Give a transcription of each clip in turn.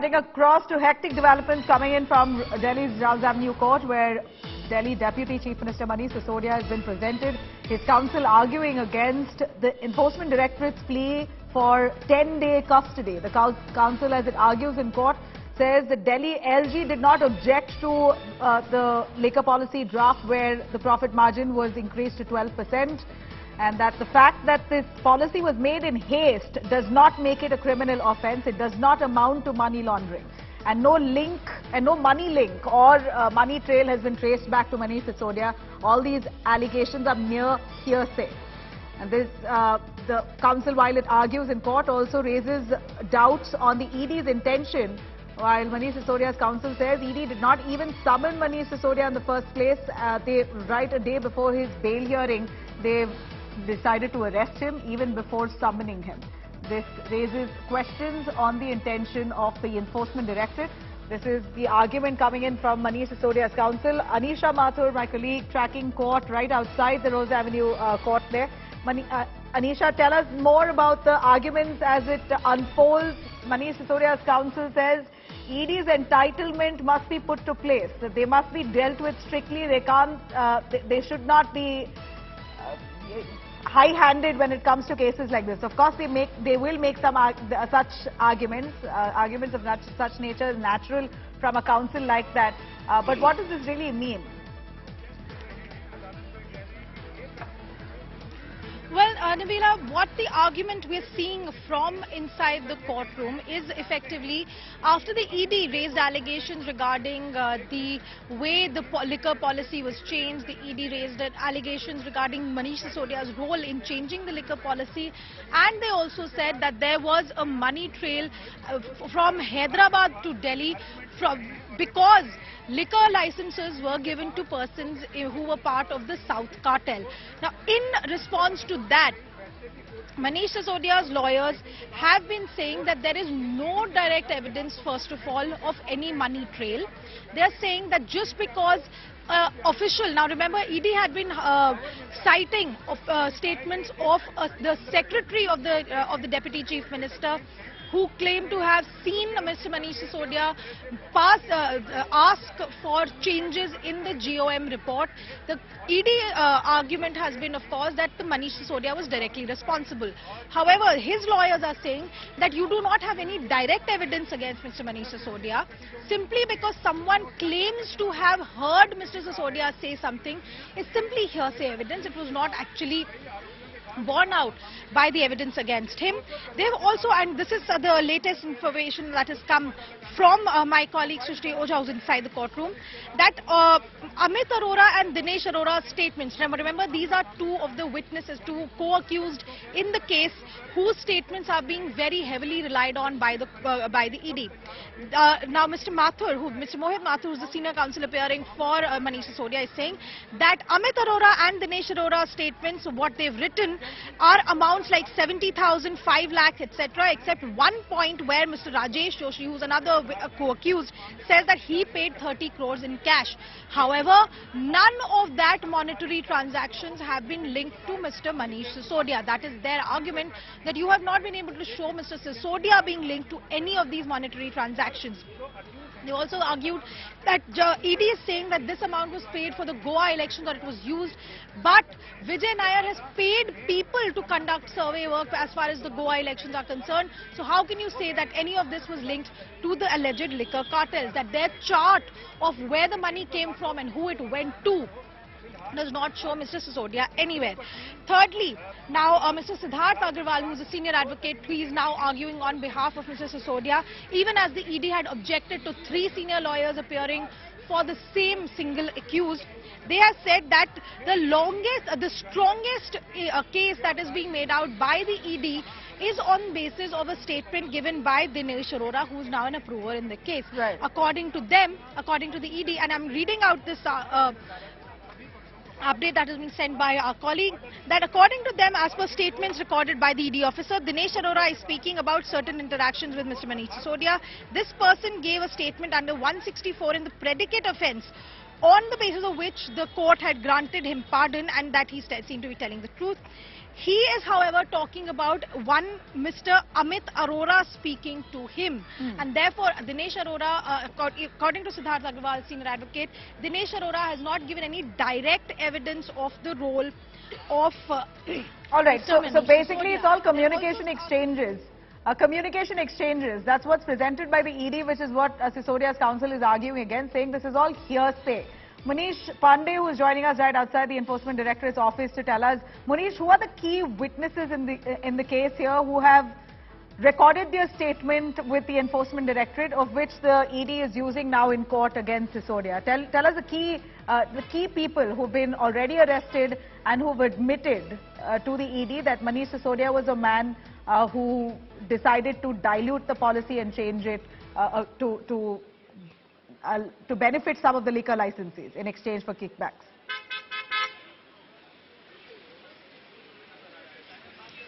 cutting across to hectic developments coming in from Delhi's Rouse Avenue Court, where Delhi Deputy Chief Minister Manish Sisodia has been presented. His counsel arguing against the Enforcement Directorate's plea for 10-day custody. The counsel, as it argues in court, says the Delhi LG did not object to the liquor policy draft where the profit margin was increased to 12%. And that the fact that this policy was made in haste does not make it a criminal offence. It does not amount to money laundering. And no link, and no money link or money trail has been traced back to Manish Sisodia. All these allegations are mere hearsay. And this, the counsel, while it argues in court, also raises doubts on the ED's intention. While Manish Sisodia's counsel says ED did not even summon Manish Sisodia in the first place, right a day before his bail hearing, they've decided to arrest him even before summoning him. This raises questions on the intention of the Enforcement Directorate. This is the argument coming in from Manish Sisodia's counsel. Anisha Mathur, my colleague, tracking court right outside the Rouse Avenue court there. Anisha, tell us more about the arguments as it unfolds. Manish Sisodia's counsel says ED's entitlement must be put to place. They must be dealt with strictly. They can't. They should not be high-handed when it comes to cases like this. Of course, they will make some such arguments. Arguments of such nature is natural from a counsel like that. But what does this really mean? Well, Nabila, what the argument we're seeing from inside the courtroom is effectively after the ED raised allegations regarding the way the liquor policy was changed, the ED raised allegations regarding Manish Sisodia's role in changing the liquor policy, and they also said that there was a money trail from Hyderabad to Delhi because liquor licenses were given to persons who were part of the South Cartel. Now, in response to that, Manish Sisodia's lawyers have been saying that there is no direct evidence, first of all, of any money trail. They are saying that just because official, now remember, ED had been citing statements of the secretary of the Deputy Chief Minister, who claimed to have seen Mr. Manish Sisodia ask for changes in the GOM report. The ED argument has been, of course, that the Manish Sisodia was directly responsible. However, his lawyers are saying that you do not have any direct evidence against Mr. Manish Sisodia. Simply because someone claims to have heard Mr. Sisodia say something is simply hearsay evidence. It was not actually borne out by the evidence against him. They've also, and this is the latest information that has come from my colleague Srishti Ojha, who's inside the courtroom, that Amit Arora and Dinesh Arora's statements, remember these are two of the witnesses, two co-accused in the case, whose statements are being very heavily relied on by the ED. Now Mr. Mohit Mathur, who's the senior counsel appearing for Manish Sisodia, is saying that Amit Arora and Dinesh Arora's statements, what they've written, are amounts like 70,000, 5 lakh, etc., except one point where Mr. Rajesh Joshi, who's another co-accused, says that he paid 30 crores in cash. However, none of that monetary transactions have been linked to Mr. Manish Sisodia. That is their argument, that you have not been able to show Mr. Sisodia being linked to any of these monetary transactions. They also argued that ED is saying that this amount was paid for the Goa election, that it was used, but Vijay Nair has paid people to conduct survey work as far as the Goa elections are concerned. So how can you say that any of this was linked to the alleged liquor cartels, that their chart of where the money came from and who it went to does not show Mr. Sisodia anywhere. Thirdly, now Mr. Siddharth Agrawal, who is a senior advocate, he is now arguing on behalf of Mr. Sisodia, even as the ED had objected to 3 senior lawyers appearing for the same single accused. They have said that the strongest case that is being made out by the ED is on basis of a statement given by Dinesh Arora, who is now an approver in the case. Right. According to them, according to the ED, and I'm reading out this update that has been sent by our colleague, that according to them, as per statements recorded by the ED officer, Dinesh Arora is speaking about certain interactions with Mr. Manish Sisodia. This person gave a statement under 164 in the predicate offence on the basis of which the court had granted him pardon and that he seemed to be telling the truth. He is, however, talking about one Mr. Amit Arora speaking to him. And therefore, Dinesh Arora, according to Siddharth Agarwal, senior advocate, Dinesh Arora has not given any direct evidence of the role of... all right, so basically it's all communication exchanges. Communication exchanges, that's what's presented by the ED, which is what Sisodia's counsel is arguing against, saying this is all hearsay. Manish Pandey, who is joining us right outside the Enforcement Directorate's office to tell us, Manish, who are the key witnesses in the case here who have recorded their statement with the Enforcement Directorate, of which the ED is using now in court against Sisodia? Tell us the key people who've been already arrested and who've admitted to the ED that Manish Sisodia was a man who decided to dilute the policy and change it to benefit some of the liquor licensees in exchange for kickbacks.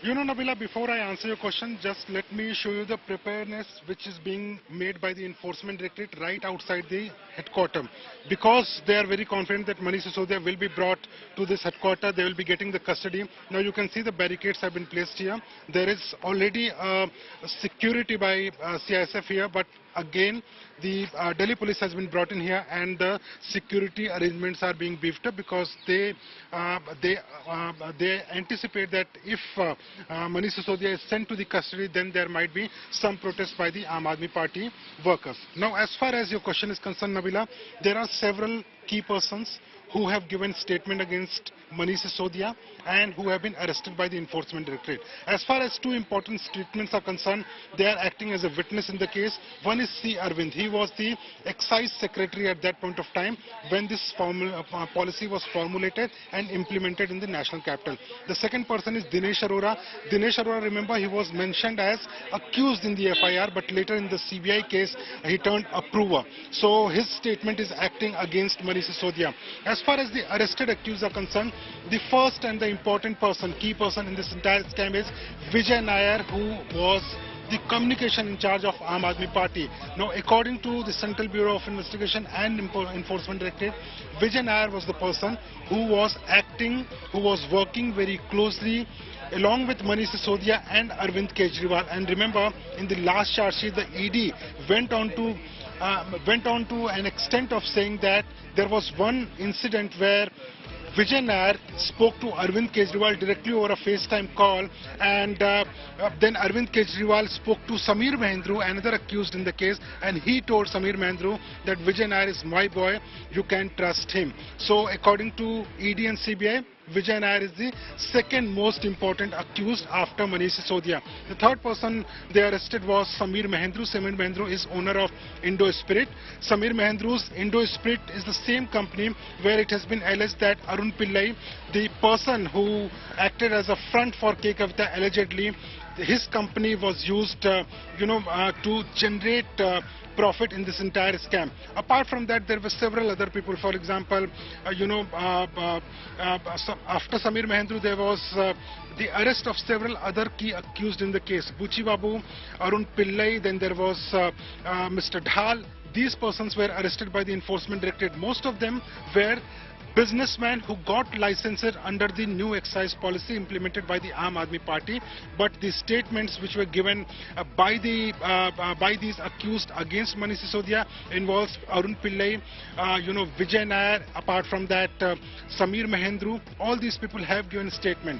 You know, Nabila, before I answer your question, just let me show you the preparedness which is being made by the Enforcement Directorate right outside the headquarters. Because they are very confident that Manish Sisodia will be brought to this headquarters, they will be getting the custody. Now you can see the barricades have been placed here. There is already security by CISF here, but again the Delhi police has been brought in here and the security arrangements are being beefed up because they anticipate that if Manish Sisodia is sent to the custody, then there might be some protest by the Aam Aadmi Party workers. Now, as far as your question is concerned, Nabila, there are several key persons who have given statement against Manish Sisodia and who have been arrested by the Enforcement Directorate. As far as two important statements are concerned, they are acting as a witness in the case. One is C. Arvind. He was the excise secretary at that point of time when this policy was formulated and implemented in the national capital. The second person is Dinesh Arora. Dinesh Arora, remember, he was mentioned as accused in the FIR, but later in the CBI case, he turned approver. So his statement is acting against Manish Sisodia. As far as the arrested accused are concerned, the first and the important person, key person in this entire scam is Vijay Nair, who was the communication in charge of Aam Aadmi Party. Now, according to the Central Bureau of Investigation and Enforcement Directorate, Vijay Nair was the person who was acting, who was working very closely along with Manish Sisodia and Arvind Kejriwal. And remember, in the last charge sheet, the ED went on to an extent of saying that there was one incident where Vijay Nair spoke to Arvind Kejriwal directly over a FaceTime call, and then Arvind Kejriwal spoke to Sameer Mahendru, another accused in the case, and he told Sameer Mahendru that Vijay Nair is my boy, you can trust him. So according to ED and CBI, Vijay Nair is the second most important accused after Manish Sisodia. The third person they arrested was Sameer Mahendru. Sameer Mahendru is owner of Indo Spirit. Sameer Mahendru's Indo Spirit is the same company where it has been alleged that Arun Pillai, the person who acted as a front for K. Kavita allegedly, his company was used to generate profit in this entire scam. Apart from that, there were several other people. For example, after Sameer Mahendru, there was the arrest of several other key accused in the case. Buchi Babu, Arun Pillai, then there was Mr. Dhal. These persons were arrested by the Enforcement Directorate. Most of them were businessmen who got licenses under the new excise policy implemented by the Aam Aadmi Party, but the statements which were given by these accused against Manish Sisodia involves Arun Pillai, Vijay Nair. Apart from that, Sameer Mahendru. All these people have given statement.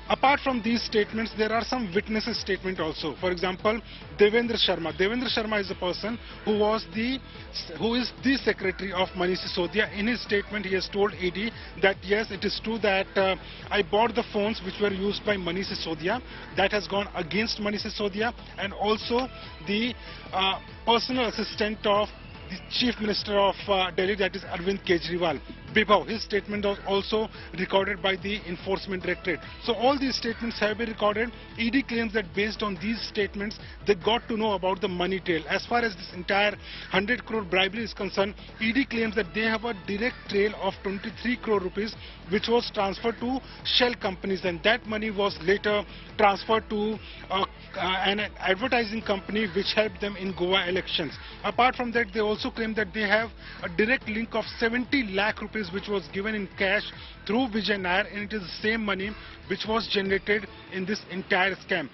Apart from these statements, there are some witnesses' statement also. For example, Devendra Sharma. Devendra Sharma is a person who is the secretary of Manish Sisodia. In his statement, he has told ED that yes, it is true that I bought the phones which were used by Manish Sisodia. That has gone against Manish Sisodia, and also the personal assistant of the Chief Minister of Delhi, that is Arvind Kejriwal. Bibhav. His statement was also recorded by the Enforcement Directorate. So all these statements have been recorded. ED claims that based on these statements, they got to know about the money trail. As far as this entire 100 crore bribery is concerned, ED claims that they have a direct trail of 23 crore rupees which was transferred to shell companies, and that money was later transferred to an advertising company which helped them in Goa elections. Apart from that, they also claim that they have a direct link of 70 lakh rupees which was given in cash through Vijay Nair, and it is the same money which was generated in this entire scam.